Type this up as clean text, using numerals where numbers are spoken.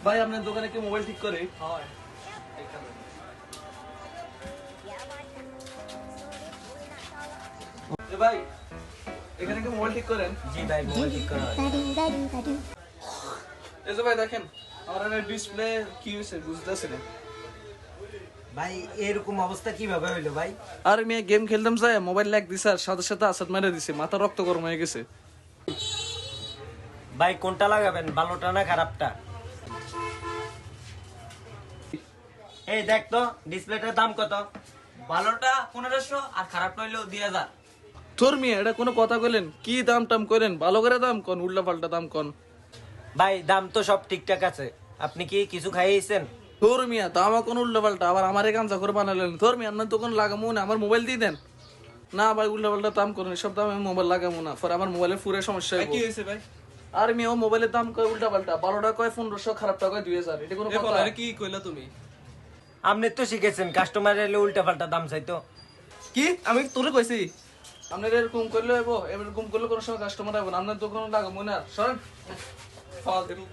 ভাই আপনার দোকানে কি মোবাইল ঠিক করে? হয় ভাই এখানে কি মোবাইল ঠিক করেন? জি ভাই মোবাইল ঠিক করা হয়। এই যে ভাই দেখেন আমার ডিসপ্লে কি হয়েছে বুঝতেছি না। ভাই এরকম অবস্থা কিভাবে হইলো ভাই? আর মেয়ে গেম খেলতাম যায় মোবাইল ল্যাগ দিছে আর সাথে সাথে আসাদ মেরে দিছে, মাথা রক্ত গরম হয়ে গেছে। ভাই কোনটা লাগাবেন, ভালোটা না খারাপটা? এই দেখ তো ডিসপ্লেটার দাম কত? ভালোটা 1500 আর খারাপটা হইলো 2000। তোর মেয়ে এটা কোনো কথা কইলেন? কি দাম টাম করেন? ভালো করে দাম কোন, উল্টা পাল্টা দাম কোন। ভাই দাম তো সব ঠিকঠাক আছে, আপনি কি কিছু খাইয়েছেন? তোর মিয়া দাম কোন উল্টা পাল্টা, আবার আমারে গাঞ্জা করে বানালেন। তোর মিয়া আপনার দোকান লাগামো না, আমার মোবাইল দিয়ে দেন না ভাই। উল্টা পাল্টা দাম করেন, সব দাম আমি মোবাইল লাগামো না, পরে আমার মোবাইলের পুরো সমস্যা হইবো। কি হইছে ভাই? আর মেয়ে ও মোবাইলের দাম কয় উল্টা পাল্টা, ভালোটা কয় 1500, খারাপটা কয় 2000। এটা কোনো কথা? কি কইলা তুমি? আপনি তো শিখেছেন কাস্টমার এলে উল্টা পাল্টা দাম চাইতো। কি আমি তোরে কইছি? আপনার এরকম করলে হইবো? এরকম করলে কোনো সময় কাস্টমার আইবো না। আপনার দোকান লাগামো না, সরেন। ফালতু